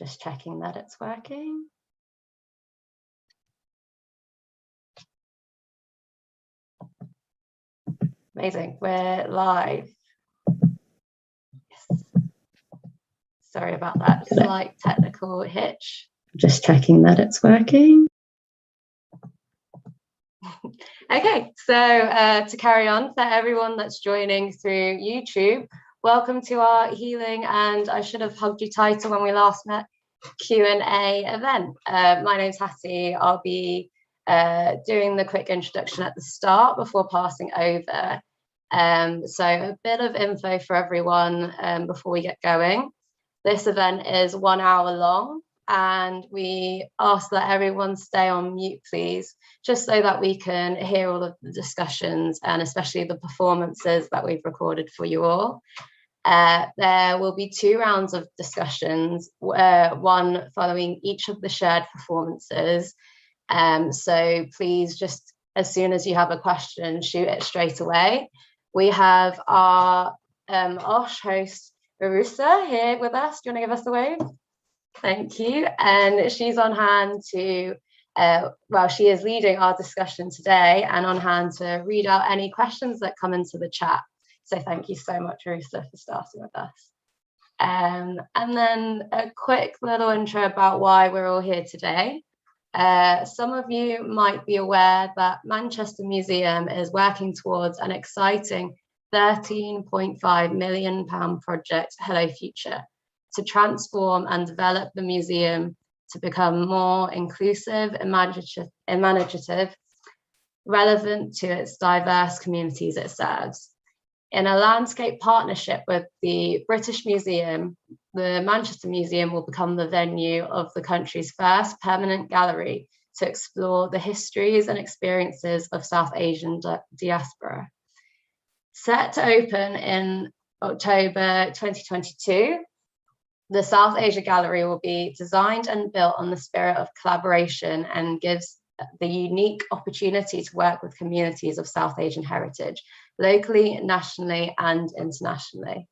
Just checking that it's working. Amazing, we're live. Yes. Sorry about that slight technical hitch. Just checking that it's working. Okay, so to carry on, for everyone that's joining through YouTube, welcome to our Healing and I Should Have Hugged You title when we last met Q&A event. My name's Hattie. I'll be doing the quick introduction at the start before passing over. So a bit of info for everyone before we get going. This event is 1 hour long, and we ask that everyone stay on mute, please, just so that we can hear all of the discussions and especially the performances that we've recorded for you all. There will be 2 rounds of discussions, one following each of the shared performances. So please, just as soon as you have a question, shoot it straight away. We have our OSCH host, Urussa, here with us. Do you want to give us a wave? Thank you. And she's on hand to, well, she is leading our discussion today and on hand to read out any questions that come into the chat. So thank you so much, Urussa, for starting with us. And then a quick little intro about why we're all here today. Some of you might be aware that Manchester Museum is working towards an exciting £13.5 million project, Hello Future, to transform and develop the museum to become more inclusive, imaginative, relevant to its diverse communities it serves. In a landscape partnership with the British Museum, the Manchester Museum will become the venue of the country's first permanent gallery to explore the histories and experiences of South Asian diaspora. Set to open in October 2022, the South Asia Gallery will be designed and built on the spirit of collaboration and gives the unique opportunity to work with communities of South Asian heritage, locally, nationally, and internationally,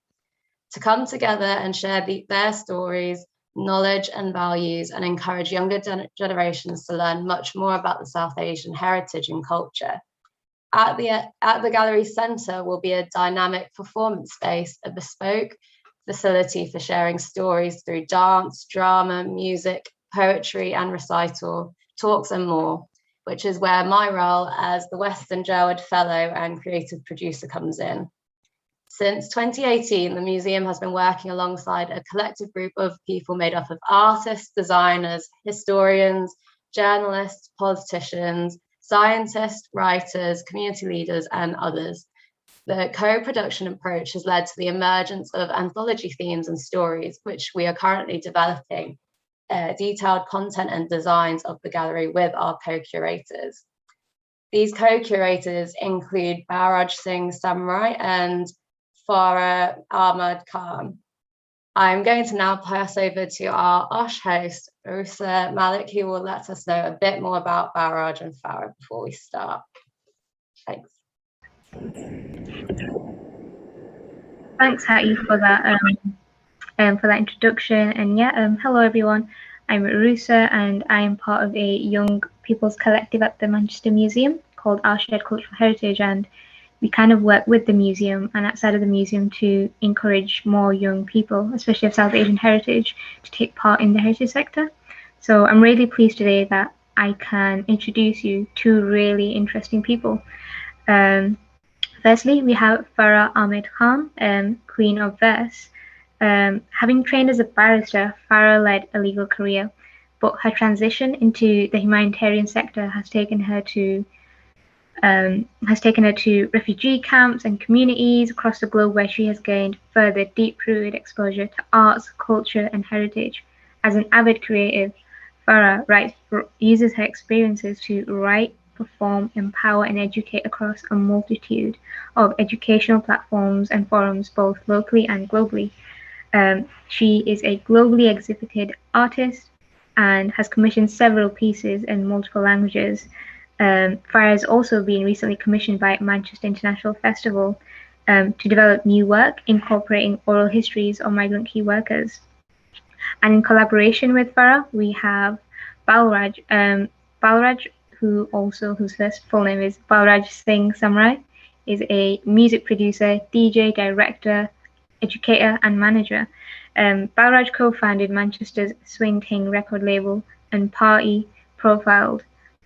to come together and share their stories, knowledge, and values, and encourage younger generations to learn much more about the South Asian heritage and culture. At the gallery centre will be a dynamic performance space, a bespoke facility for sharing stories through dance, drama, music, poetry, and recital, talks, and more, which is where my role as the Western Jerwood Fellow and creative producer comes in. Since 2018, the museum has been working alongside a collective group of people made up of artists, designers, historians, journalists, politicians, scientists, writers, community leaders, and others. The co-production approach has led to the emergence of anthology themes and stories, which we are currently developing detailed content and designs of the gallery with our co-curators. These co-curators include Balraj Samrai and Farah Ahmad. I'm going to now pass over to our OSCH host, Urussa Malik, who will let us know a bit more about Balraj and Farah before we start. Thanks. Thanks, Hattie, for that introduction. And yeah, hello everyone. I'm Urussa, and I am part of a young people's collective at the Manchester Museum called Our Shared Cultural Heritage, and we kind of work with the museum and outside of the museum to encourage more young people, especially of South Asian heritage, to take part in the heritage sector. So I'm really pleased today that I can introduce you to really interesting people. Firstly, we have Farah Ahmed Khan, Queen of Verse. Having trained as a barrister, Farah led a legal career, but her transition into the humanitarian sector has taken her to refugee camps and communities across the globe, where she has gained further deep-rooted exposure to arts, culture, and heritage. As an avid creative, Farah uses her experiences to write, perform, empower, and educate across a multitude of educational platforms and forums, both locally and globally. She is a globally exhibited artist and has commissioned several pieces in multiple languages. Farah has also been recently commissioned by Manchester International Festival to develop new work incorporating oral histories of migrant key workers. And in collaboration with Farah, we have Balraj. Balraj, whose first full name is Balraj Singh Samrai, is a music producer, DJ, director, educator, and manager. Balraj co-founded Manchester's Swing Ting record label and party profiled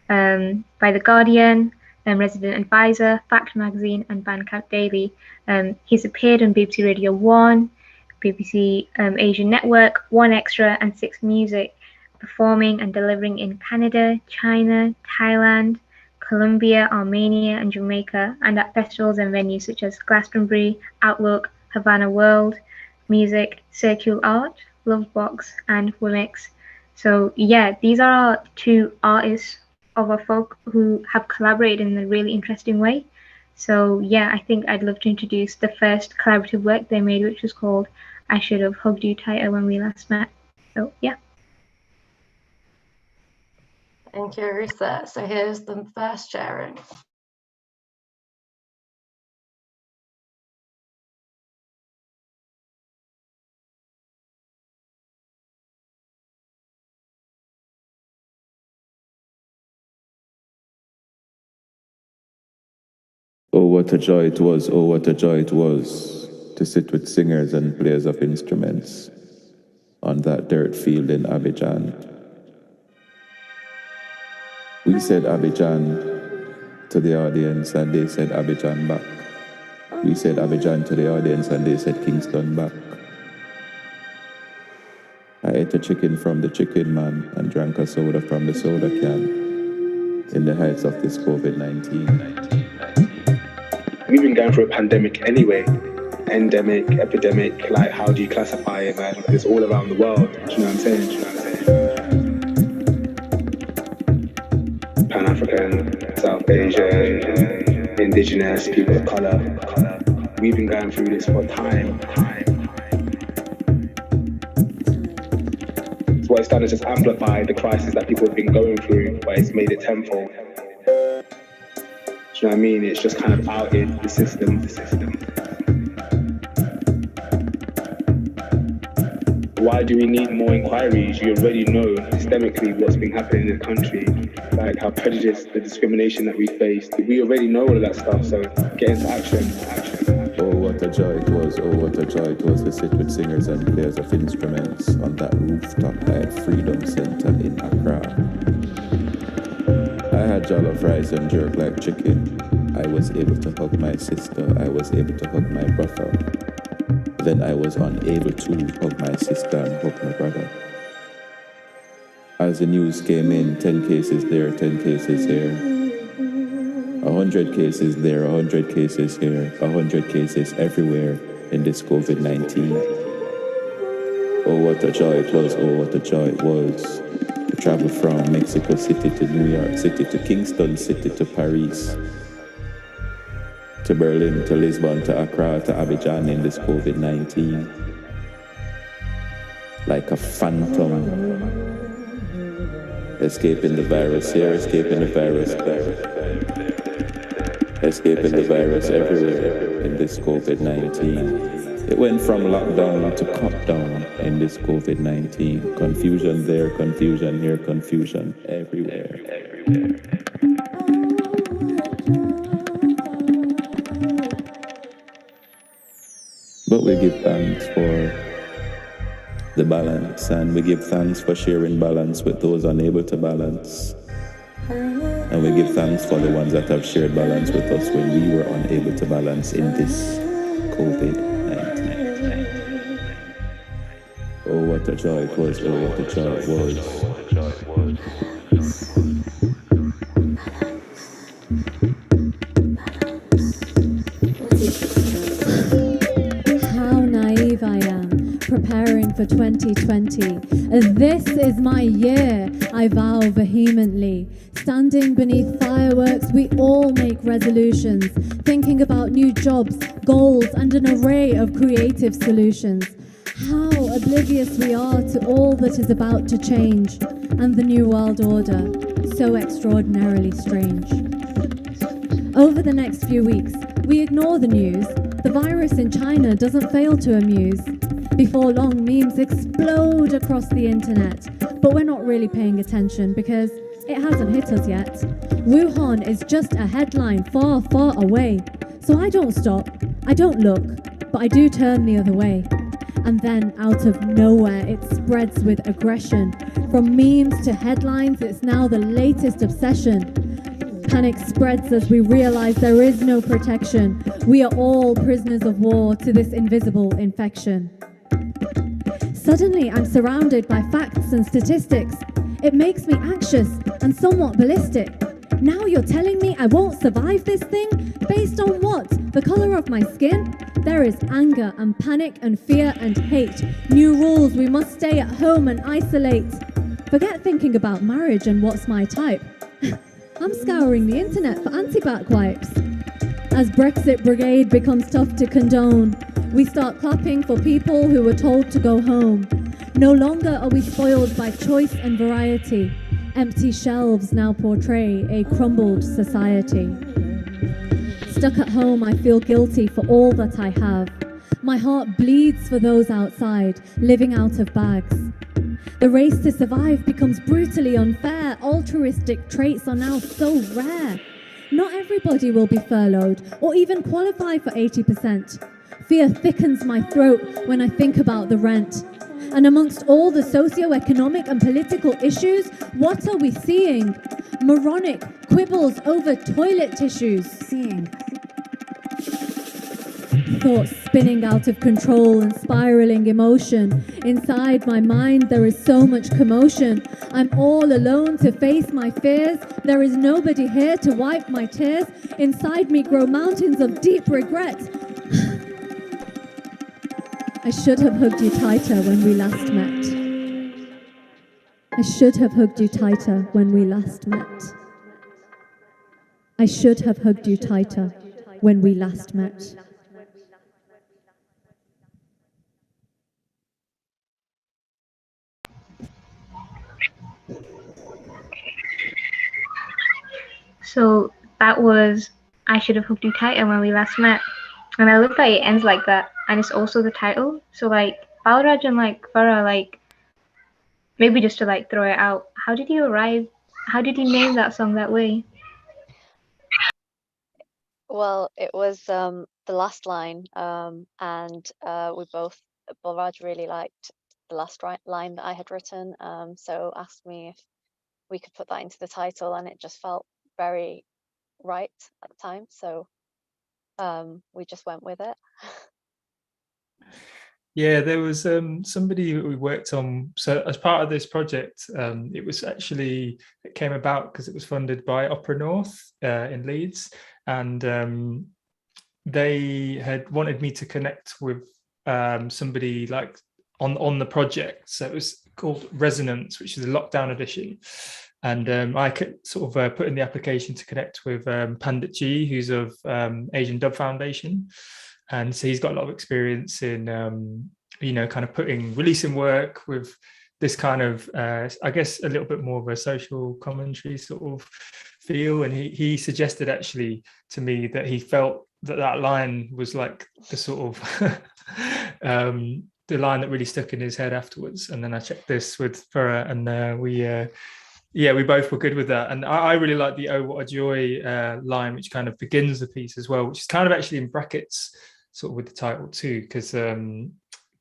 by The Guardian, Resident Advisor, Fact Magazine, and Bandcamp Daily. He's appeared on BBC Radio 1, BBC Asian Network, One Extra, and Six Music, performing and delivering in Canada, China, Thailand, Colombia, Armenia, and Jamaica, and at festivals and venues such as Glastonbury, Outlook, Havana World, Music, Circular Art, Lovebox, and Wimix. So yeah, these are our two artists of our folk who have collaborated in a really interesting way. So yeah, I think I'd love to introduce the first collaborative work they made, which was called I Should Have Hugged You Tighter When We Last Met. So yeah. Thank you, Urussa. So here's the first sharing. Oh, what a joy it was, oh, what a joy it was to sit with singers and players of instruments on that dirt field in Abidjan. We said Abidjan to the audience and they said Abidjan back. We said Abidjan to the audience and they said Kingston back. I ate a chicken from the chicken man and drank a soda from the soda can in the heights of this COVID-19. We've been going through a pandemic anyway. Endemic, epidemic, like how do you classify it, man? It's all around the world. Do you know what I'm saying? Pan-African, South Asian, indigenous, people of color. We've been going through this for time. So what it's done is just amplify the crisis that people have been going through, but it's made it tenfold. Do you know what I mean? It's just kind of outed the system. Why do we need more inquiries? You already know systemically what's been happening in the country, like how prejudice, the discrimination that we face. We already know all of that stuff, so get into action. Oh, what a joy it was, oh, what a joy it was to sit with singers and players of instruments on that rooftop at Freedom Center in Accra. I had jollof rice and jerk like chicken. I was able to hug my sister. I was able to hug my brother. Then I was unable to hug my sister and hug my brother. As the news came in, 10 cases there, 10 cases here. 100 cases there, 100 cases here. 100 cases everywhere in this COVID-19. Oh, what a joy it was, oh, what a joy it was. Travel from Mexico City to New York City to Kingston City to Paris to Berlin to Lisbon to Accra to Abidjan in this COVID-19 like a phantom escaping the virus here, escaping the virus there, escaping the virus everywhere in this COVID-19. It went from lockdown to cop-down in this COVID-19. Confusion there, confusion here, confusion everywhere. But we give thanks for the balance, and we give thanks for sharing balance with those unable to balance. And we give thanks for the ones that have shared balance with us when we were unable to balance in this COVID-19. Oh, what a joy it was, oh, what a joy it was. How naive I am, preparing for 2020. As this is my year, I vow vehemently. Standing beneath fireworks, we all make resolutions, thinking about new jobs, goals, and an array of creative solutions. How oblivious we are to all that is about to change, and the new world order, so extraordinarily strange. Over the next few weeks, we ignore the news. The virus in China doesn't fail to amuse. Before long, memes explode across the internet, but we're not really paying attention because it hasn't hit us yet. Wuhan is just a headline far, far away. So I don't stop, I don't look, but I do turn the other way. And then out of nowhere, it spreads with aggression. From memes to headlines, it's now the latest obsession. Panic spreads as we realize there is no protection. We are all prisoners of war to this invisible infection. Suddenly, I'm surrounded by facts and statistics. It makes me anxious and somewhat ballistic. Now you're telling me I won't survive this thing? Based on what? The color of my skin? There is anger and panic and fear and hate. New rules, we must stay at home and isolate. Forget thinking about marriage and what's my type. I'm scouring the internet for anti-back wipes. As Brexit Brigade becomes tough to condone, we start clapping for people who were told to go home. No longer are we spoiled by choice and variety. Empty shelves now portray a crumbled society. Stuck at home, I feel guilty for all that I have. My heart bleeds for those outside, living out of bags. The race to survive becomes brutally unfair. Altruistic traits are now so rare. Not everybody will be furloughed or even qualify for 80%. Fear thickens my throat when I think about the rent. And amongst all the socio-economic and political issues, what are we seeing? Moronic quibbles over toilet tissues. Thoughts spinning out of control and spiraling emotion. Inside my mind there is so much commotion. I'm all alone to face my fears. There is nobody here to wipe my tears. Inside me grow mountains of deep regret. I should have hugged you tighter when we last met. I should have hugged you tighter when we last met. I should have hugged you tighter when we last met. So that was I Should Have Hooked You Tighter When We Last Met. And I love that it ends like that. And it's also the title. So like Balraj and like Farah, like maybe just to like throw it out, how did you name that song that way? Well, it was the last line, and Balraj really liked the last line that I had written, so asked me if we could put that into the title, and it just felt very right at the time, so we just went with it. Yeah, there was somebody who we worked on. So as part of this project, it came about because it was funded by Opera North in Leeds, and they had wanted me to connect with somebody like on the project. So it was called Resonance, which is a lockdown edition. And I could sort of put in the application to connect with Pandit G, who's of Asian Dub Foundation. And so he's got a lot of experience in, kind of releasing work with this kind of, I guess, a little bit more of a social commentary sort of feel. And he suggested actually to me that he felt that line was like the sort of the line that really stuck in his head afterwards. And then I checked this with Farah, and we both were good with that. And I really like the "Oh What a Joy" line, which kind of begins the piece as well, which is kind of actually in brackets sort of with the title too, because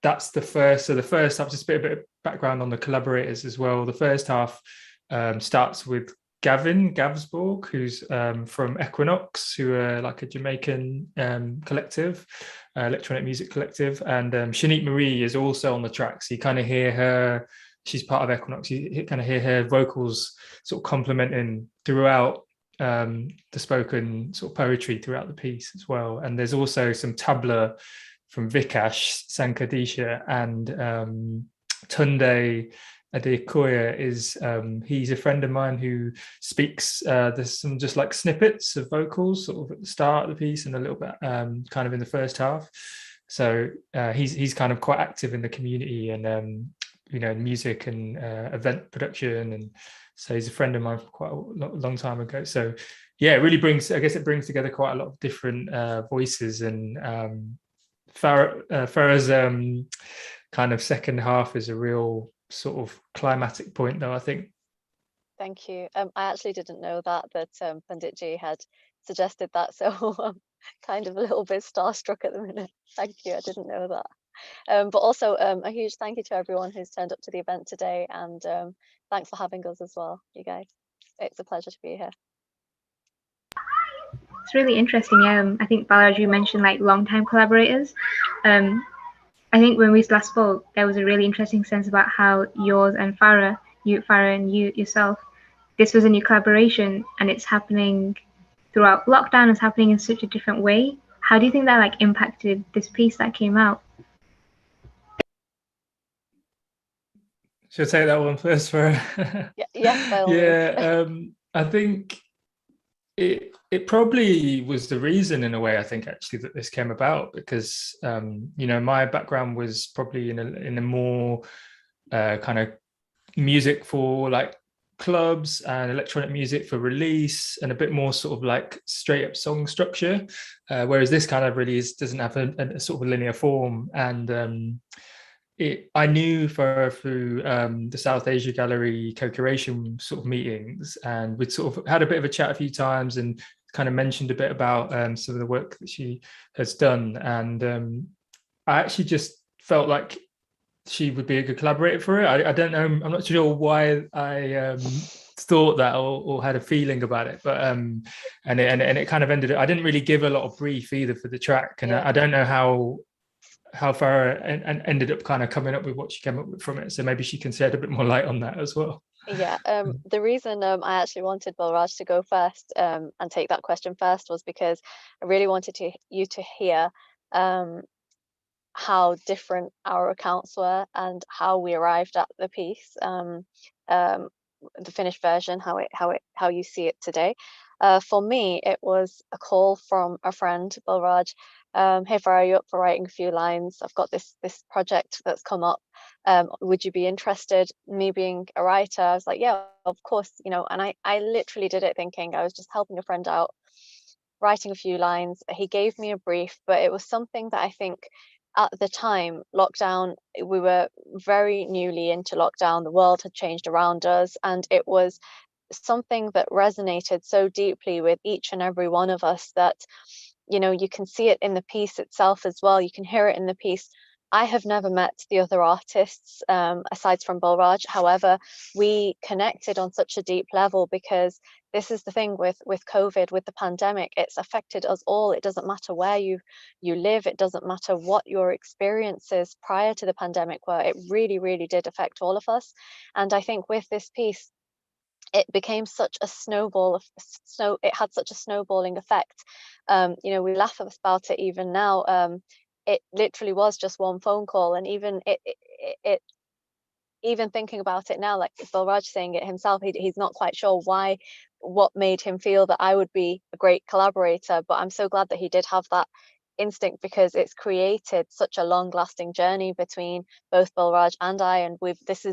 that's the first. So the first half, just a bit of background on the collaborators as well. The first half starts with Gavin Gavsborg, who's from Equinox, who are like a Jamaican collective, electronic music collective, and Shanique Marie is also on the track. So you kind of hear her. She's part of Equinox. You kind of hear her vocals sort of complementing throughout the spoken sort of poetry throughout the piece as well. And there's also some tabla from Vikash Sankadisha, and Tunde Adekoya he's a friend of mine who speaks. There's some just like snippets of vocals sort of at the start of the piece and a little bit kind of in the first half. So he's kind of quite active in the community and music and event production, and so he's a friend of mine from quite a long time ago. So yeah, it really brings together quite a lot of different voices, and Farah's kind of second half is a real sort of climatic point, though, I think. Thank you. I actually didn't know that Panditji had suggested that, so I'm kind of a little bit starstruck at the minute. Thank you. I didn't know that. But also a huge thank you to everyone who's turned up to the event today, and thanks for having us as well, you guys. It's a pleasure to be here. It's really interesting. I think Balraj, you mentioned like long-time collaborators. I think when we last spoke, there was a really interesting sense about how yours and Farah and you yourself, this was a new collaboration and it's happening throughout lockdown. It's happening in such a different way. How do you think that like impacted this piece that came out? Should I take that one first, Farah? Yes, by all means. I think it probably was the reason, in a way, I think, actually, that this came about, because my background was probably in a more kind of music for like clubs and electronic music for release, and a bit more sort of like straight up song structure, whereas this kind of release doesn't have a sort of a linear form. And I knew through the South Asia Gallery co-curation sort of meetings, and we'd sort of had a bit of a chat a few times and kind of mentioned a bit about some of the work that she has done. And I actually just felt like she would be a good collaborator for it. I don't know, I'm not sure why I thought that or had a feeling about it, but and it kind of ended. I didn't really give a lot of brief either for the track, and I don't know how Farah ended up kind of coming up with what she came up with from it. So maybe she can shed a bit more light on that as well. Yeah, the reason I actually wanted Balraj to go first and take that question first was because I really wanted you to hear how different our accounts were and how we arrived at the piece, the finished version, how you see it today. For me, it was a call from a friend, Balraj. Hey, Farah, are you up for writing a few lines? I've got this project that's come up. Would you be interested? Me being a writer, I was like, yeah, of course, and I literally did it thinking I was just helping a friend out, writing a few lines. He gave me a brief, but it was something that I think at the time, lockdown, we were very newly into lockdown. The world had changed around us, and it was something that resonated so deeply with each and every one of us that, you can see it in the piece itself as well. You can hear it in the piece. I have never met the other artists aside from Balraj. However, we connected on such a deep level because this is the thing with COVID, with the pandemic. It's affected us all. It doesn't matter where you live. It doesn't matter what your experiences prior to the pandemic were. It really, really did affect all of us. And I think with this piece, it became such a snowball it had such a snowballing effect. We laugh about it even now. It literally was just one phone call, and even even thinking about it now, like Balraj saying it himself, he's not quite sure what made him feel that I would be a great collaborator, but I'm so glad that he did have that instinct, because it's created such a long-lasting journey between both Balraj and I, and this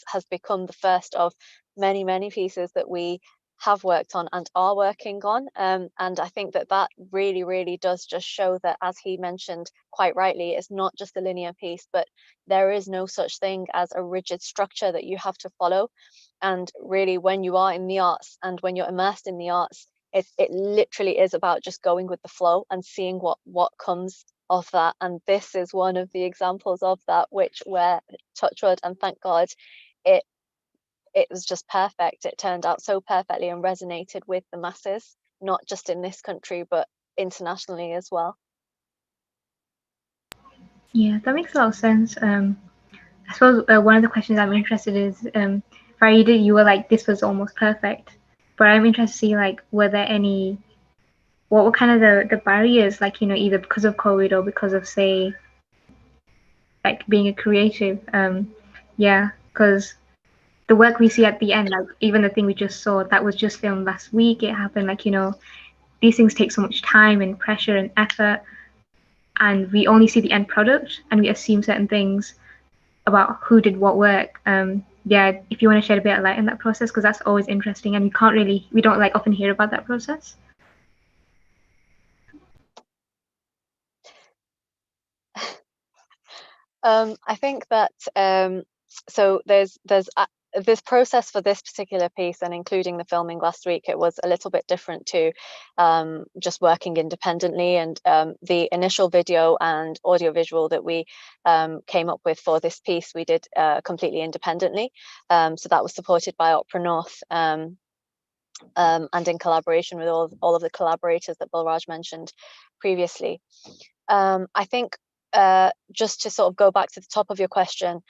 has become the first of many pieces that we have worked on and are working on, and I think that really, really does just show that, as he mentioned quite rightly, it's not just a linear piece, but there is no such thing as a rigid structure that you have to follow. And really, when you are in the arts and when you're immersed in the arts, it literally is about just going with the flow and seeing what comes of that. And this is one of the examples of that, where touch wood and thank God, it was just perfect. It turned out so perfectly and resonated with the masses, not just in this country, but internationally as well. Yeah, that makes a lot of sense. I suppose one of the questions I'm interested in is, Farah, you were like, this was almost perfect. But I'm interested to see, like, what were kind of the barriers, like, either because of COVID or because of, say, like being a creative. Because the work we see at the end, like even the thing we just saw, that was just filmed last week. It happened, like, these things take so much time and pressure and effort, and we only see the end product and we assume certain things about who did what work. If you want to shed a bit of light in that process, because that's always interesting, and we don't like often hear about that process. I think that so there's this process for this particular piece, and including the filming last week, it was a little bit different to just working independently. And the initial video and audiovisual that we came up with for this piece, we did completely independently. So that was supported by Opera North, and in collaboration with all of the collaborators that Balraj mentioned previously. I think just to sort of go back to the top of your question,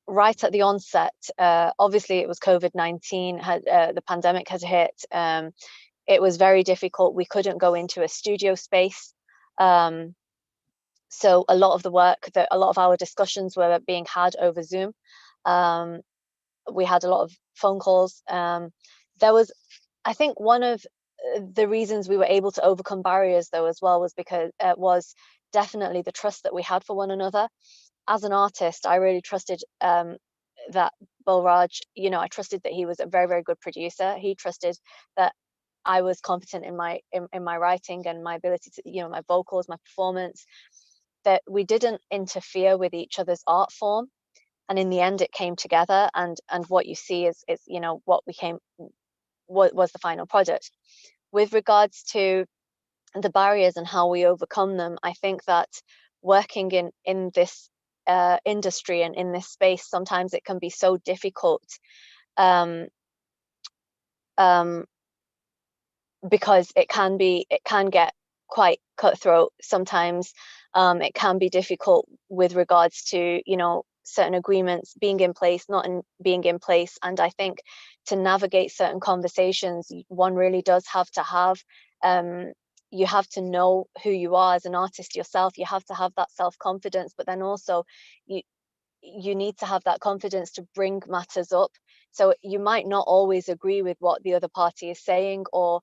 right at the onset, obviously it was COVID-19, the pandemic had hit. It was very difficult. We couldn't go into a studio space. So a lot of the work, a lot of our discussions were being had over Zoom. We had a lot of phone calls. There was, I think one of the reasons we were able to overcome barriers though as well was because it was definitely the trust that we had for one another. As an artist, I really trusted that Balraj, I trusted that he was a very, very good producer. He trusted that I was competent in my writing and my ability to, my vocals, my performance, that we didn't interfere with each other's art form. And in the end, it came together, and what you see is what was the final product. With regards to the barriers and how we overcome them, I think that working in this industry and in this space, sometimes it can be so difficult because it can get quite cutthroat sometimes. It can be difficult with regards to certain agreements being in place, not being in place. And I think to navigate certain conversations, one really does have to have you have to know who you are as an artist yourself. You have to have that self-confidence, but then also you need to have that confidence to bring matters up. So you might not always agree with what the other party is saying or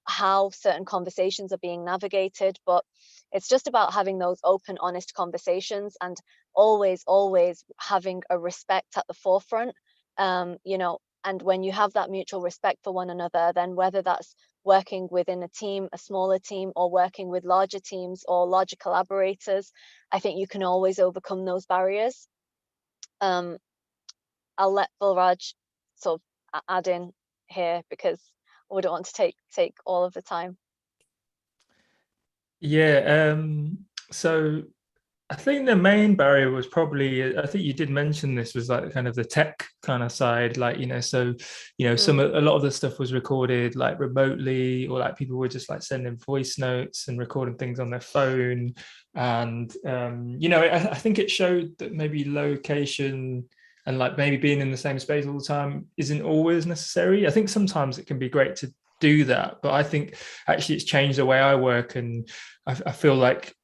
how certain conversations are being navigated, but it's just about having those open, honest conversations and always having a respect at the forefront. And when you have that mutual respect for one another, then whether that's working within a team, a smaller team, or working with larger teams or larger collaborators, I think you can always overcome those barriers. I'll let Balraj sort of add in here because I wouldn't want to take all of the time. Yeah, so I think the main barrier was probably, I think you did mention this, was like kind of the tech kind of side, like, so, a lot of the stuff was recorded like remotely, or like people were just like sending voice notes and recording things on their phone. And, I think it showed that maybe location and like maybe being in the same space all the time isn't always necessary. I think sometimes it can be great to do that, but I think actually it's changed the way I work. And I feel like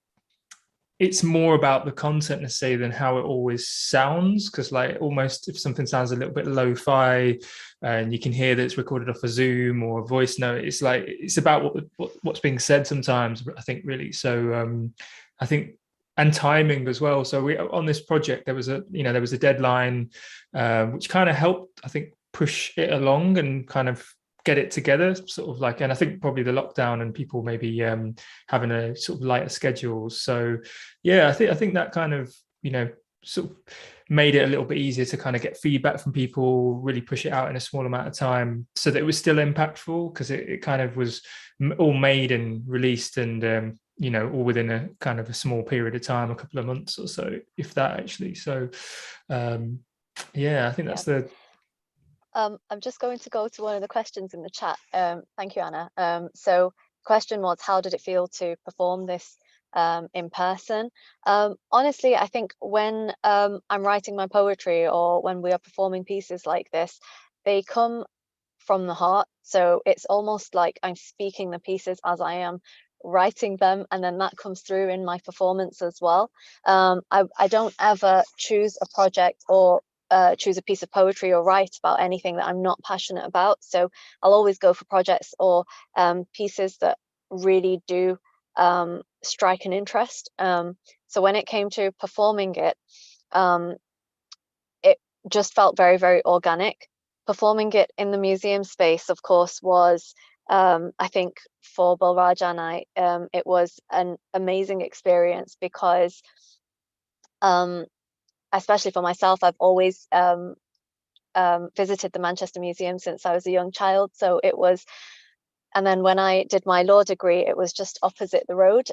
it's more about the content necessarily than how it always sounds, because like almost if something sounds a little bit lo-fi and you can hear that it's recorded off a Zoom or a voice note, it's like it's about what's being said sometimes, I think, really. So I think, and timing as well. So we on this project there was a deadline which kind of helped, I think, push it along and kind of get it together, sort of like. And I think probably the lockdown and people maybe having a sort of lighter schedules. So yeah, I think that kind of sort of made it a little bit easier to kind of get feedback from people, really push it out in a small amount of time so that it was still impactful, because it kind of was all made and released and all within a kind of a small period of time, a couple of months or so, if that, actually. So I think that's the I'm just going to go to one of the questions in the chat. Thank you, Anna. So question was, how did it feel to perform this in person? Honestly, I think when I'm writing my poetry or when we are performing pieces like this, they come from the heart. So it's almost like I'm speaking the pieces as I am writing them, and then that comes through in my performance as well. I don't ever choose a project or choose a piece of poetry or write about anything that I'm not passionate about. So I'll always go for projects or pieces that really do strike an interest. So when it came to performing it, it just felt very, very organic. Performing it in the museum space, of course, was I think for Balraj and I, it was an amazing experience because especially for myself, I've always visited the Manchester Museum since I was a young child. So it was, and then when I did my law degree, it was just opposite the road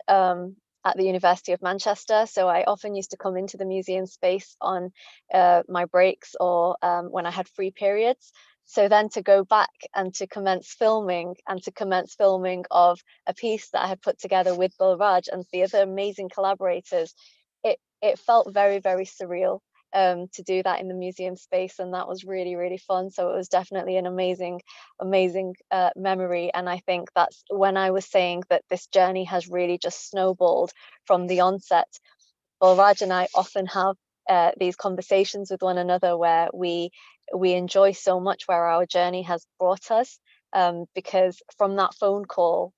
at the University of Manchester. So I often used to come into the museum space on my breaks or when I had free periods. So then to go back and to commence filming of a piece that I had put together with Balraj and the other amazing collaborators, it felt very, very surreal to do that in the museum space, and that was really, really fun. So it was definitely an amazing memory. And I think that's when I was saying that this journey has really just snowballed from the onset. Balraj and I often have these conversations with one another where we enjoy so much where our journey has brought us, because from that phone call,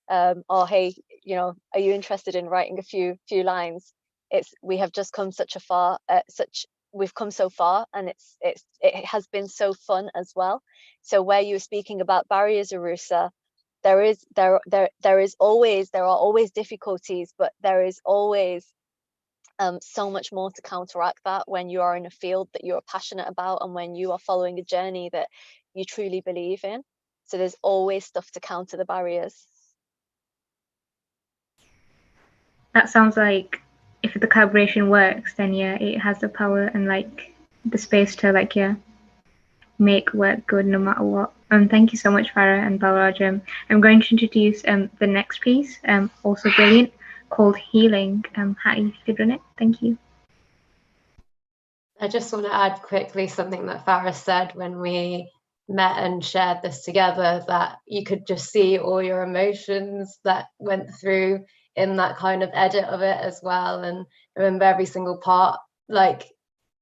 or hey, are you interested in writing a few lines? We have just come we've come so far, and it has been so fun as well. So where you were speaking about barriers, Urussa, there are always difficulties, but there is always so much more to counteract that when you are in a field that you're passionate about and when you are following a journey that you truly believe in. So there's always stuff to counter the barriers. That sounds like if the collaboration works, then yeah, it has the power and like the space to like make work good no matter what. Thank you so much, Farah and Balraj. I'm going to introduce the next piece, also brilliant, called Healing. Hattie, if you could run it, thank you. I just want to add quickly something that Farah said when we met and shared this together, that you could just see all your emotions that went through in that kind of edit of it as well. And I remember every single part, like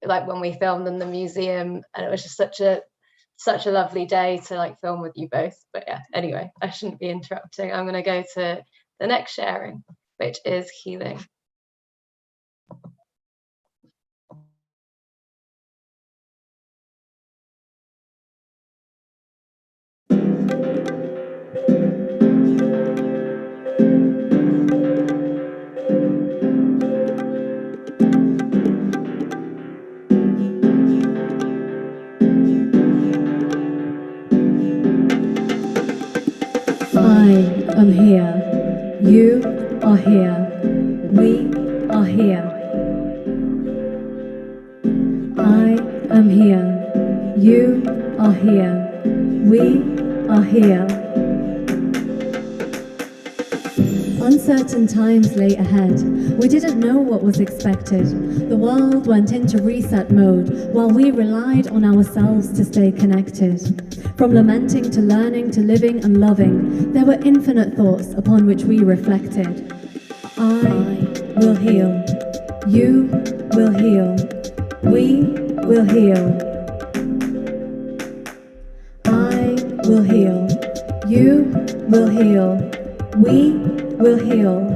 when we filmed in the museum, and it was just such a lovely day to like film with you both. But yeah, anyway, I shouldn't be interrupting. I'm going to go to the next sharing, which is Healing. I am here. You are here. We are here. I am here. You are here. We are here. Uncertain times lay ahead. We didn't know what was expected. The world went into reset mode while we relied on ourselves to stay connected. From lamenting to learning to living and loving, there were infinite thoughts upon which we reflected. I will heal. You will heal. We will heal. I will heal. You will heal. We will heal.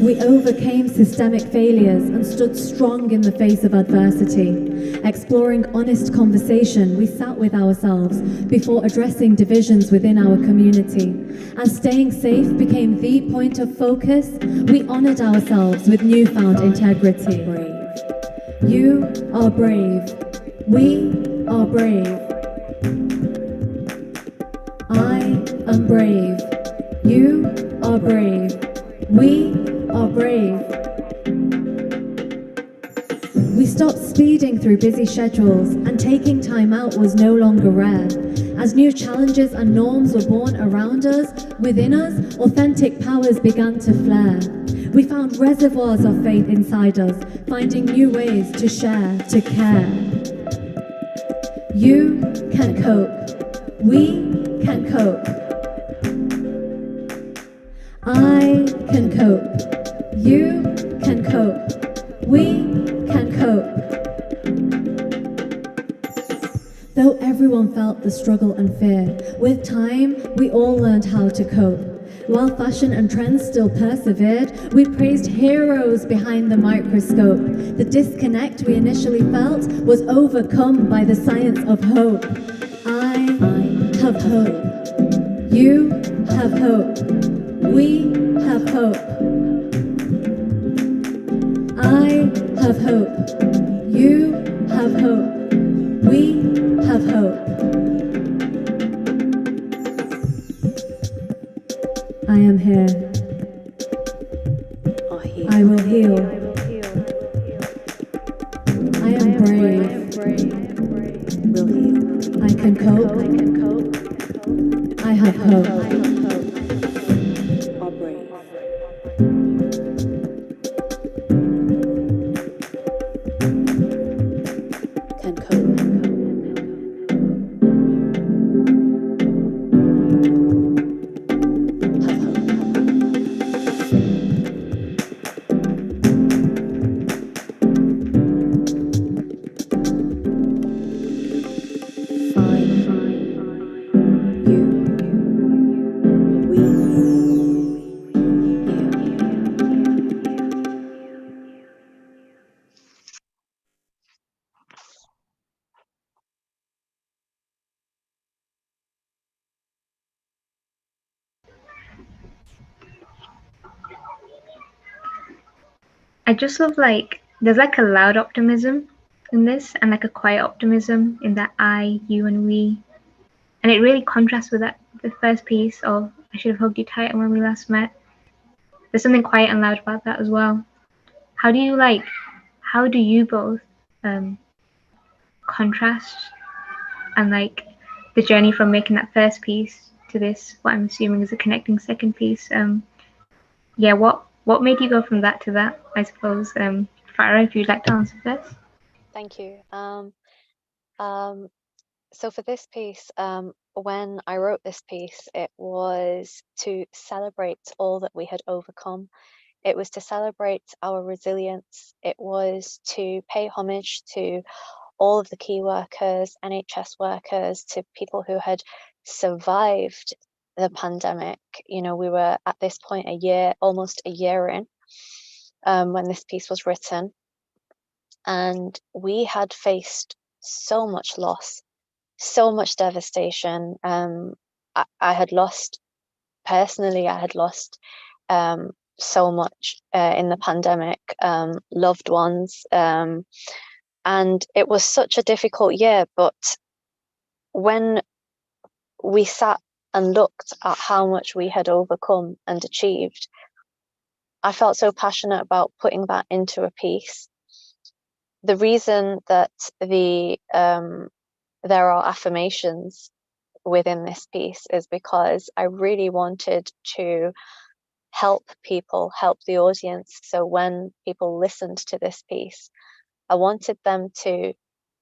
We overcame systemic failures and stood strong in the face of adversity. Exploring honest conversation, we sat with ourselves before addressing divisions within our community. As staying safe became the point of focus, we honored ourselves with newfound integrity. You are brave. We are brave. I am brave. You are brave. We are brave. We stopped speeding through busy schedules, and taking time out was no longer rare. As new challenges and norms were born around us, within us, authentic powers began to flare. We found reservoirs of faith inside us, finding new ways to share, to care. You can cope. We can cope. I can cope. You can cope. We can cope. Though everyone felt the struggle and fear, with time we all learned how to cope. While fashion and trends still persevered, we praised heroes behind the microscope. The disconnect we initially felt was overcome by the science of hope. I have hope. You have hope. We have hope. I have hope. You have hope. We have hope. I am here. I will heal. I am brave. I can cope. I have hope. I just love like there's like a loud optimism in this and like a quiet optimism in that I, you, and we, and it really contrasts with that the first piece of I should have hugged you tighter when we last met. There's something quiet and loud about that as well. How do you both contrast and like the journey from making that first piece to this, what I'm assuming is a connecting second piece? Yeah, what made you go from that to that, I suppose? Farah, if you'd like to answer first. Thank you. So for this piece, when I wrote this piece, it was to celebrate all that we had overcome. It was to celebrate our resilience. It was to pay homage to all of the key workers, NHS workers, to people who had survived the pandemic. You know, we were at this point almost a year in, when this piece was written, and we had faced so much loss, so much devastation. I had lost, personally, I had lost so much in the pandemic, loved ones, and it was such a difficult year. But when we sat and looked at how much we had overcome and achieved, I felt so passionate about putting that into a piece. The reason that there are affirmations within this piece is because I really wanted to help people, help the audience. So when people listened to this piece, I wanted them to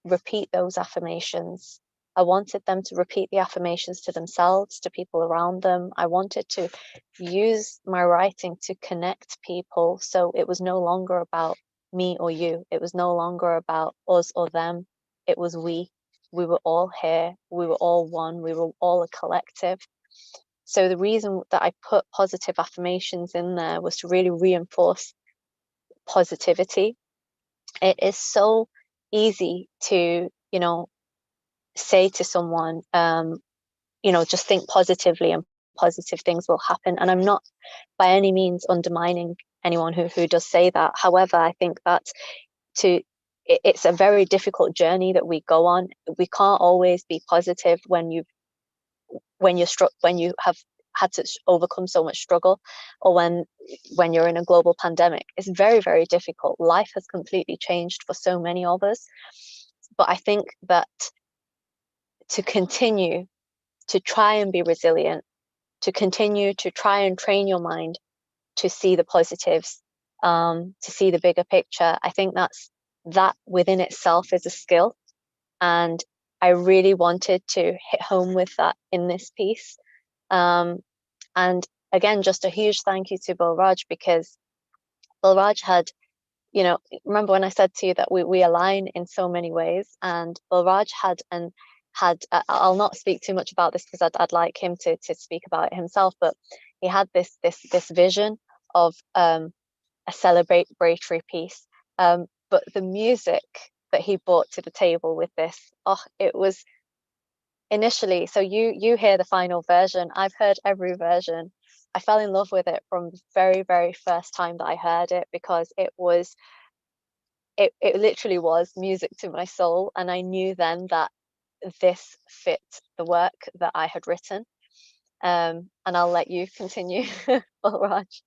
repeat those affirmations. I wanted them to repeat the affirmations to themselves, to people around them. I wanted to use my writing to connect people. So it was no longer about me or you. It was no longer about us or them. It was we. We were all here. We were all one. We were all a collective. So the reason that I put positive affirmations in there was to really reinforce positivity. It is so easy to, say to someone, just think positively and positive things will happen. And I'm not by any means undermining anyone who does say that. However, I think that it's a very difficult journey that we go on. We can't always be positive when you have had to overcome so much struggle, or when you're in a global pandemic. It's very, very difficult. Life has completely changed for so many of us. But I think that to continue to try and be resilient, to continue to try and train your mind to see the positives, to see the bigger picture, I think that within itself is a skill. And I really wanted to hit home with that in this piece. And again, just a huge thank you to Balraj, because Balraj had, remember when I said to you that we align in so many ways, and Balraj had I'll not speak too much about this because I'd like him to speak about it himself, but he had this vision of a celebratory piece, but the music that he brought to the table with this, it was initially, so you hear the final version, I've heard every version. I fell in love with it from the very, very first time that I heard it, because it was it literally was music to my soul, and I knew then that this fit the work that I had written. And I'll let you continue, Balraj,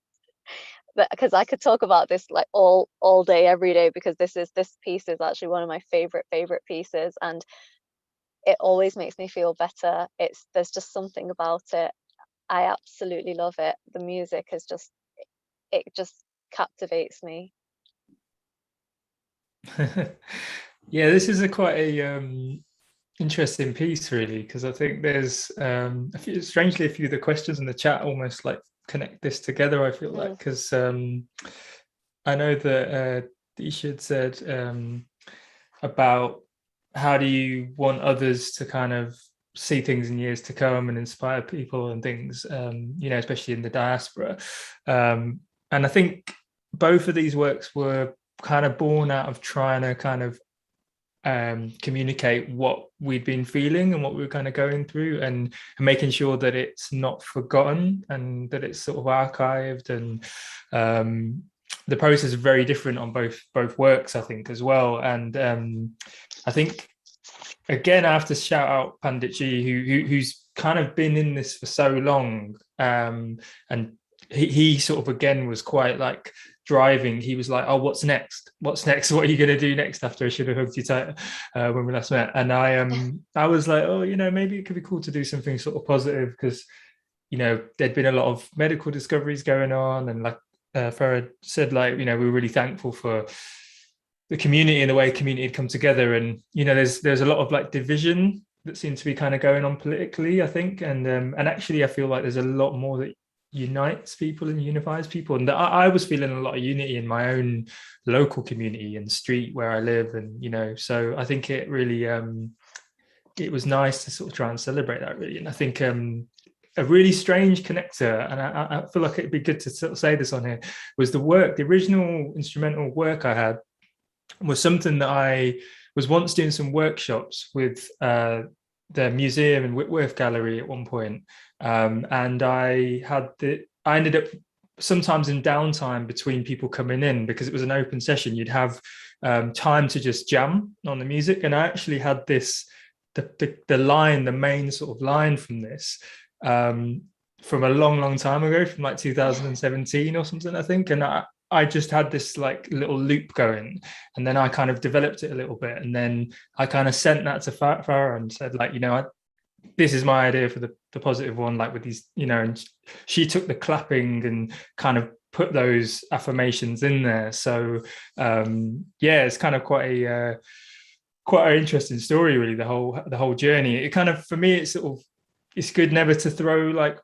because I could talk about this like all day, every day, because this piece is actually one of my favorite pieces, and it always makes me feel better. There's just something about it. I absolutely love it. The music is just, it just captivates me. Yeah, this is quite a interesting piece, really, because I think there's strangely a few of the questions in the chat almost like connect this together. I feel like, because I know that Isha said about how do you want others to kind of see things in years to come and inspire people and things, especially in the diaspora. And I think both of these works were kind of born out of trying to kind of communicate what we'd been feeling and what we were kind of going through, and making sure that it's not forgotten and that it's sort of archived. And the process is very different on both works, I think, as well. And I think, again, I have to shout out Panditji, who's kind of been in this for so long, and he sort of, again, was quite like driving. He was like, oh, what's next? What are you going to do next after I should have hugged you tight when we last met? And I was like, oh, maybe it could be cool to do something sort of positive, because there'd been a lot of medical discoveries going on, and like Farah said, like, we're really thankful for the community and the way community had come together. And there's a lot of like division that seems to be kind of going on politically, I think, and actually I feel like there's a lot more that unites people and unifies people. And I was feeling a lot of unity in my own local community and street where I live, and so I think it really it was nice to sort of try and celebrate that, really. And I think a really strange connector, and I feel like it'd be good to sort of say this on here, was the original instrumental work I had was something that I was once doing some workshops with the museum and Whitworth Gallery at one point. And I ended up sometimes in downtime between people coming in, because it was an open session, you'd have time to just jam on the music. And I actually had the main sort of line from this from a long time ago, from like 2017 or something, I think. And I just had this like little loop going, and then I kind of developed it a little bit, and then I kind of sent that to Farah and said, like, this is my idea for the positive one, like with these, and she took the clapping and kind of put those affirmations in there. So it's kind of quite an interesting story, really, the whole journey. It kind of, for me, it's good never to throw like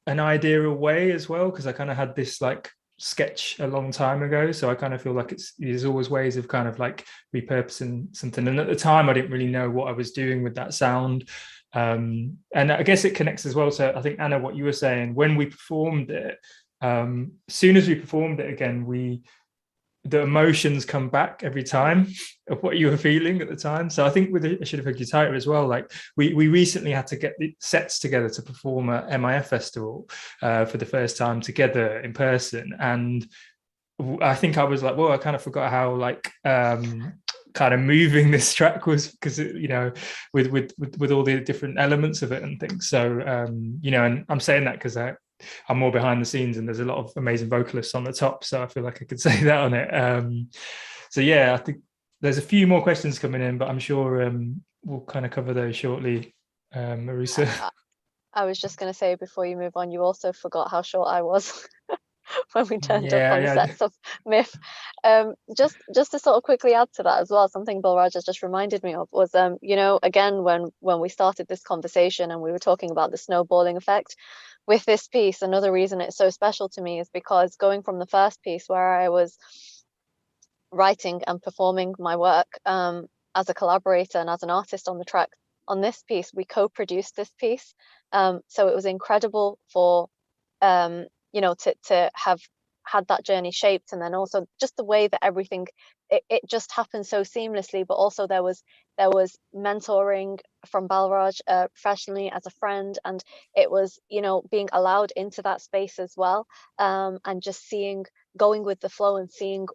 an idea away as well, because I kind of had this like sketch a long time ago, so I kind of feel like there's always ways of kind of like repurposing something. And at the time I didn't really know what I was doing with that sound, and I guess it connects as well. So I think, Anna, what you were saying, when we performed it, as soon as we performed it again, the emotions come back every time of what you were feeling at the time. So I think with I Should Have Hugged You Tighter as well, like we recently had to get the sets together to perform at MIF Festival for the first time together in person. And I think I was like, well, I kind of forgot how like kind of moving this track was, because with all the different elements of it and things. So and I'm saying that because I'm more behind the scenes, and there's a lot of amazing vocalists on the top, so I feel like I could say that on it. So yeah, I think there's a few more questions coming in, but I'm sure we'll kind of cover those shortly. Urussa. I was just going to say, before you move on, you also forgot how short I was when we turned up on the sets of MIF. Just to sort of quickly add to that as well, something Balraj has just reminded me of was, again, when we started this conversation and we were talking about the snowballing effect with this piece, another reason it's so special to me is because going from the first piece where I was writing and performing my work as a collaborator and as an artist on the track, on this piece we co-produced this piece, so it was incredible for to have had that journey shaped, and then also just the way that everything it just happened so seamlessly. But also there was mentoring from Balraj professionally as a friend, and it was being allowed into that space as well, and just going with the flow and seeing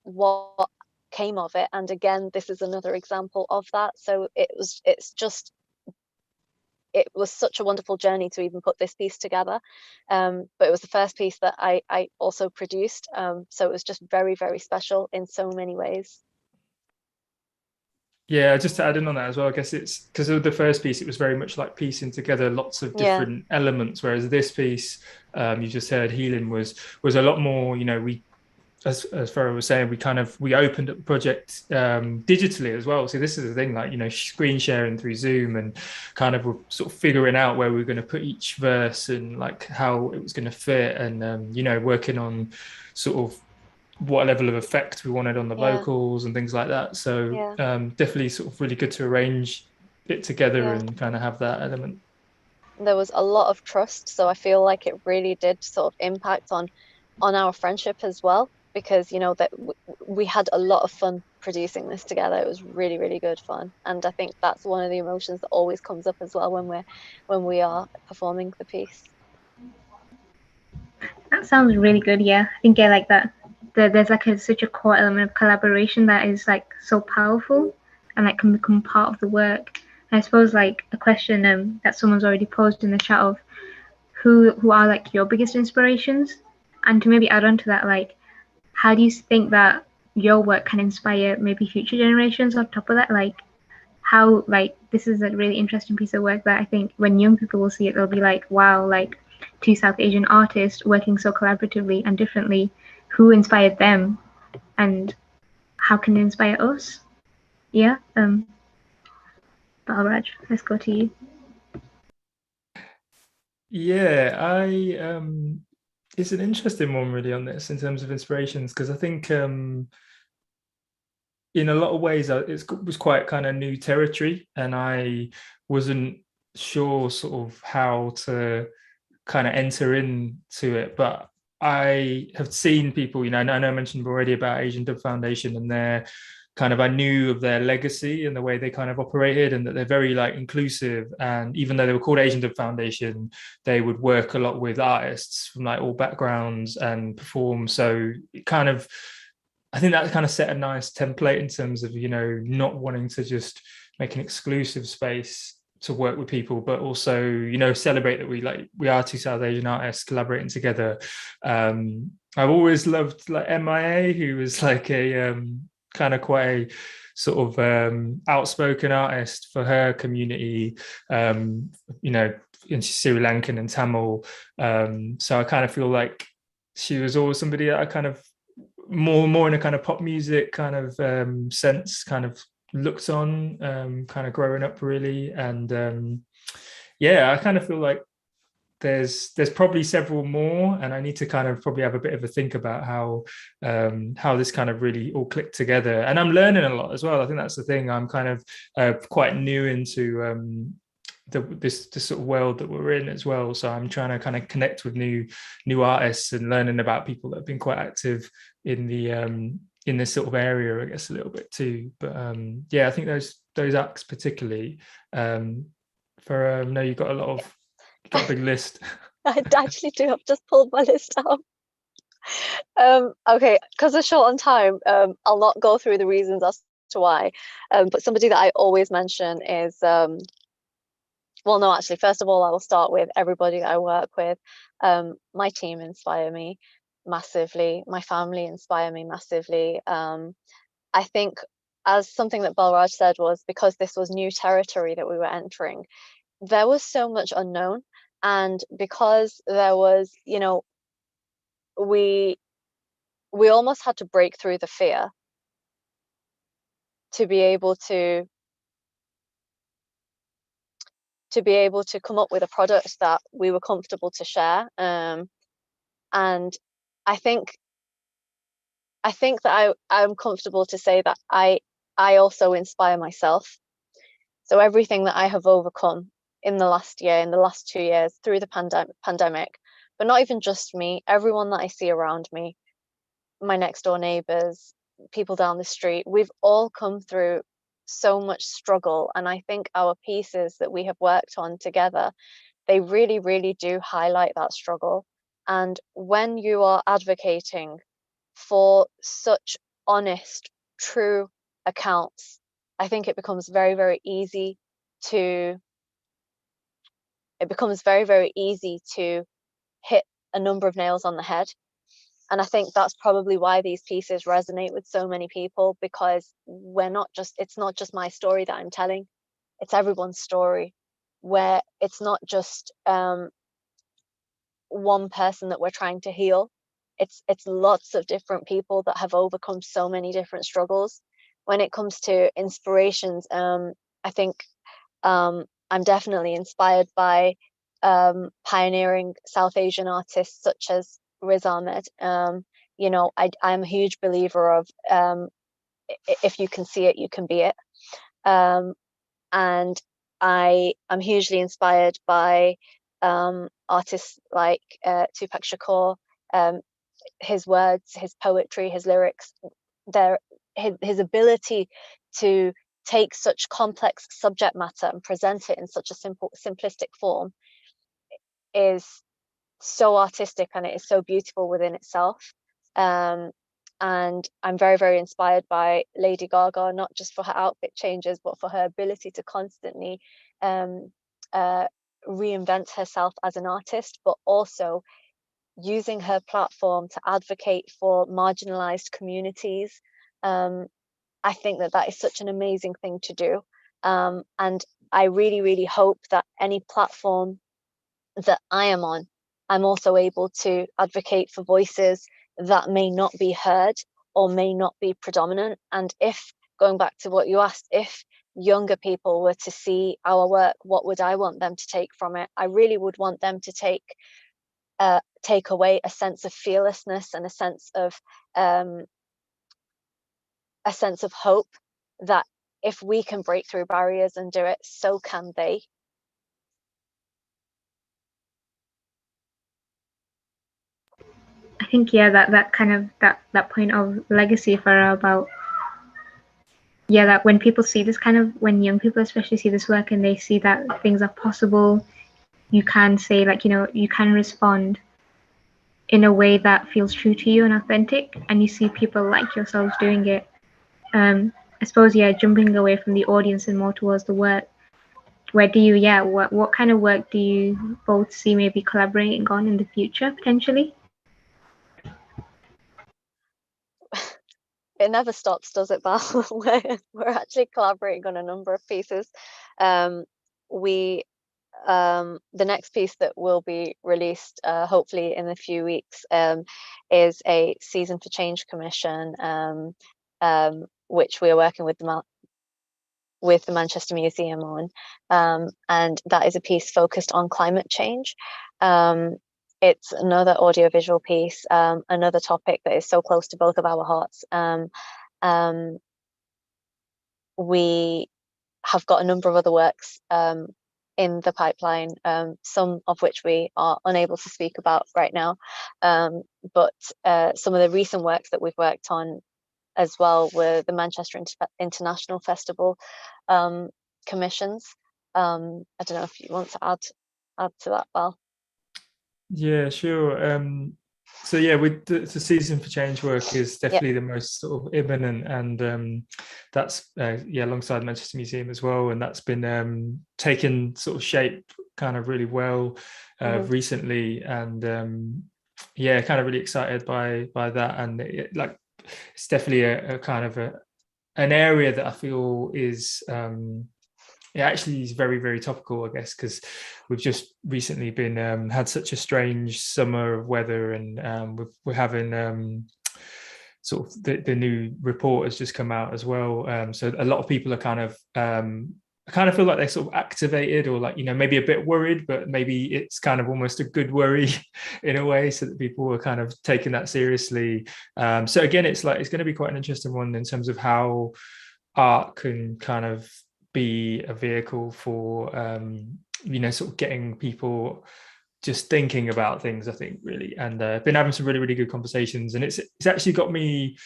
what came of it. And again, this is another example of that. So it was such a wonderful journey to even put this piece together. But it was the first piece that I also produced. So it was just very, very special in so many ways. Yeah, just to add in on that as well, I guess it's because of the first piece, it was very much like piecing together lots of different elements, whereas this piece, you just heard, Healing, was a lot more, you know, we, as Farah was saying, we opened up the project digitally as well. So this is the thing, like, you know, screen sharing through Zoom, and kind of we're sort of figuring out where we're going to put each verse and like how it was going to fit, and you know, working on sort of what level of effect we wanted on the vocals and things like that. So definitely sort of really good to arrange it together and kind of have that element. There was a lot of trust, so I feel like it really did sort of impact on our friendship as well, because you know that we had a lot of fun producing this together. It was really, really good fun, and I think that's one of the emotions that always comes up as well when we are performing the piece. That sounds really good. Yeah, I think I like that. There's like such a core element of collaboration that is like so powerful and like can become part of the work. And I suppose like a question that someone's already posed in the chat of who are like your biggest inspirations, and to maybe add on to that, like how do you think that your work can inspire maybe future generations on top of that? Like how, like, this is a really interesting piece of work that I think when young people will see it, they'll be like, wow, like two South Asian artists working so collaboratively and differently, who inspired them and how can it inspire us? Yeah. Balraj, let's go to you. Yeah, it's an interesting one really on this in terms of inspirations, because I think in a lot of ways it was quite kind of new territory, and I wasn't sure sort of how to kind of enter into it. But I have seen people, you know, I know I mentioned already about Asian Dub Foundation, and their kind of, I knew of their legacy and the way they kind of operated, and that they're very like inclusive. And even though they were called Asian Dub Foundation, they would work a lot with artists from like all backgrounds and perform. So it kind of, I think that kind of set a nice template in terms of, you know, not wanting to just make an exclusive space to work with people, but also, you know, celebrate that we are two South Asian artists collaborating together. I've always loved like MIA, who was like a kind of quite a sort of outspoken artist for her community, you know, in Sri Lankan and Tamil. So I kind of feel like she was always somebody that I kind of more in a kind of pop music kind of sense kind of looked on, kind of growing up really. And yeah, I kind of feel like there's probably several more, and I need to kind of probably have a bit of a think about how this kind of really all clicked together. And I'm learning a lot as well. I think that's the thing. I'm kind of quite new into this sort of world that we're in as well. So I'm trying to kind of connect with new artists and learning about people that have been quite active in this sort of area, I guess, a little bit too. But yeah, I think those acts particularly. For no, you've got got a big list. I actually do. I've just pulled my list out. Okay, because we're short on time, I'll not go through the reasons as to why. But somebody that I always mention is, well, no, actually, first of all, I will start with everybody that I work with. My team inspire me massively. My family inspire me massively. I think, as something that Balraj said, was because this was new territory that we were entering, there was so much unknown. And because there was, you know, we almost had to break through the fear to be able to come up with a product that we were comfortable to share. And I think that I'm comfortable to say that I also inspire myself. So everything that I have overcome in the last year, in the last 2 years, through the pandemic, but not even just me, everyone that I see around me, my next door neighbors, people down the street, we've all come through so much struggle. And I think our pieces that we have worked on together, they really, really do highlight that struggle. And when you are advocating for such honest true accounts, I think it becomes very, very easy to hit a number of nails on the head. And I think that's probably why these pieces resonate with so many people, because it's not just my story that I'm telling, it's everyone's story, where it's not just one person that we're trying to heal. It's lots of different people that have overcome so many different struggles. When it comes to inspirations, I think I'm definitely inspired by pioneering South Asian artists such as Riz Ahmed. You know, I'm a huge believer of if you can see it, you can be it. And I'm hugely inspired by artists like Tupac Shakur. His words, his poetry, his lyrics, his ability to take such complex subject matter and present it in such a simplistic form is so artistic, and it is so beautiful within itself. And I'm very, very inspired by Lady Gaga, not just for her outfit changes, but for her ability to constantly reinvent herself as an artist, but also using her platform to advocate for marginalized communities. I think that is such an amazing thing to do. And I really, really hope that any platform that I am on, I'm also able to advocate for voices that may not be heard or may not be predominant. And if, going back to what you asked, if younger people were to see our work, what would I want them to take from it? I really would want them to take away a sense of fearlessness and a sense of hope, that if we can break through barriers and do it, so can they. I think, yeah, that kind of that point of legacy, Farah, about, yeah, that when people see this kind of, when young people especially see this work and they see that things are possible, you can say, like, you know, you can respond in a way that feels true to you and authentic, and you see people like yourselves doing it. I suppose, yeah, jumping away from the audience and more towards the work, where do you, yeah, what kind of work do you both see maybe collaborating on in the future, potentially? It never stops, does it, Bal? We're actually collaborating on a number of pieces. The next piece that will be released hopefully in a few weeks is a Season for Change commission, which we are working with the Manchester Museum on, and that is a piece focused on climate change. It's another audiovisual piece, another topic that is so close to both of our hearts. We have got a number of other works in the pipeline, some of which we are unable to speak about right now, but some of the recent works that we've worked on as well were the Manchester International Festival commissions. I don't know if you want to add to that, Bal. Yeah, sure. So yeah, with the Season for Change work is definitely the most sort of imminent, and that's alongside Manchester Museum as well, and that's been taken sort of shape kind of really well recently, and kind of really excited by that, and it's definitely a kind of an area that I feel is it actually is very, very topical, I guess, because we've just recently been had such a strange summer of weather, and we're having sort of the new report has just come out as well. So a lot of people are kind of I kind of feel like they're sort of activated, or like, you know, maybe a bit worried, but maybe it's kind of almost a good worry in a way, so that people are kind of taking that seriously. So again, it's going to be quite an interesting one in terms of how art can kind of be a vehicle for sort of getting people just thinking about things, I think, really. And been having some really, really good conversations, and it's actually got me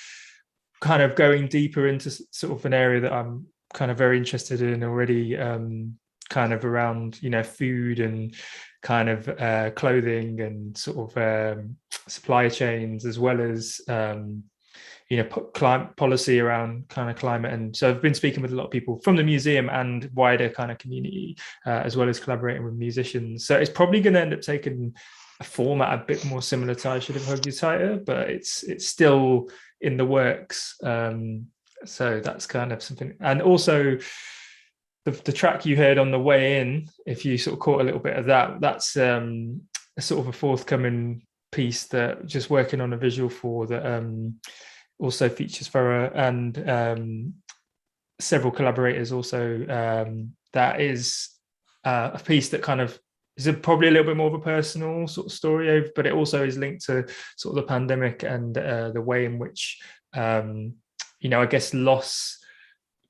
kind of going deeper into sort of an area that I'm kind of very interested in already, kind of around, you know, food and kind of clothing and sort of supply chains, as well as put climate policy around kind of climate. And so I've been speaking with a lot of people from the museum and wider kind of community, as well as collaborating with musicians. So it's probably going to end up taking a format a bit more similar to I Should Have Hugged You Tighter, but it's still in the works. So that's kind of something. And also the track you heard on the way in, if you sort of caught a little bit of that, that's a sort of a forthcoming piece that just working on a visual for that also features Farah and several collaborators also. That is a piece that kind of is probably a little bit more of a personal sort of story, but it also is linked to sort of the pandemic and the way in which, I guess loss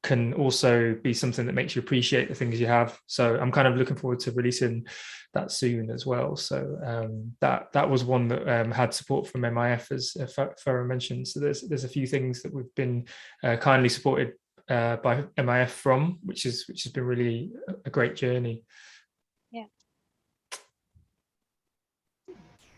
can also be something that makes you appreciate the things you have. So I'm kind of looking forward to releasing that soon as well. So that was one that had support from MIF, as Farah mentioned. So there's a few things that we've been kindly supported by MIF from, which has been really a great journey. Yeah.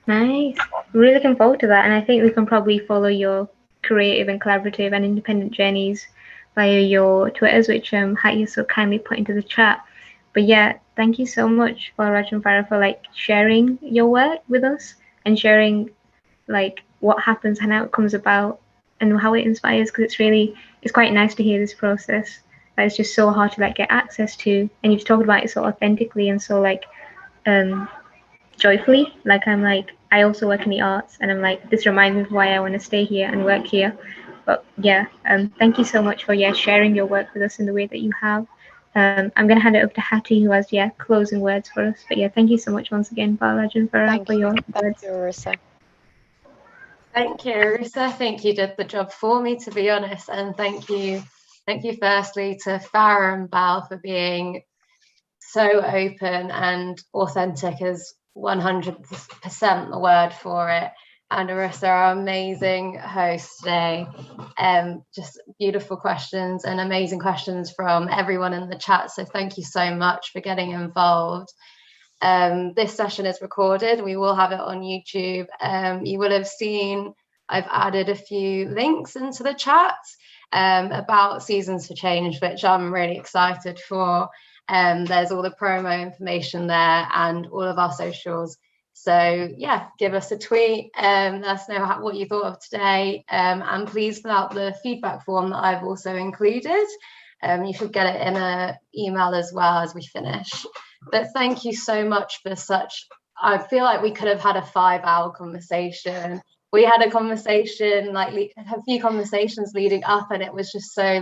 Nice. Really looking forward to that. And I think we can probably follow your creative and collaborative and independent journeys via your Twitters, which Hattie so kindly put into the chat. But yeah, thank you so much, Balraj and Farah, for sharing your work with us and sharing what happens and how it comes about and how it inspires, because it's quite nice to hear this process that is just so hard to get access to, and you've talked about it so authentically and so joyfully. I also work in the arts, and I'm this reminds me of why I want to stay here and work here. But yeah, thank you so much for sharing your work with us in the way that you have. I'm going to hand it over to Hattie, who has closing words for us. But yeah, thank you so much once again, Balraj and Farah, for your words. Thank you, Urussa. Thank you, Urussa. I think you did the job for me, to be honest. And thank you firstly to Farah and Bal for being so open and authentic, as 100% the word for it. And Urussa, our amazing host today. Just beautiful questions and amazing questions from everyone in the chat. So thank you so much for getting involved. This session is recorded. We will have it on YouTube. You will have seen I've added a few links into the chat about Seasons for Change, which I'm really excited for. There's all the promo information there and all of our socials. So yeah, give us a tweet, let us know what you thought of today, and please fill out the feedback form that I've also included. You should get it in an email as well as we finish. But thank you so much for I feel like we could have had a 5-hour conversation. We had a conversation, a few conversations leading up, and it was just so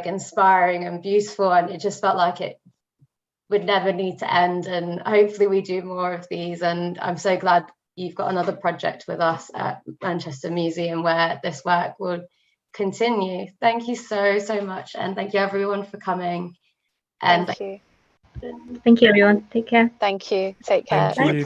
inspiring and beautiful, and it just felt like it would never need to end. And hopefully we do more of these, and I'm so glad you've got another project with us at Manchester Museum where this work will continue. Thank you so much, and thank you everyone for coming. And thank you. Thank you everyone. Take care. Thank you. Take care. Thank you.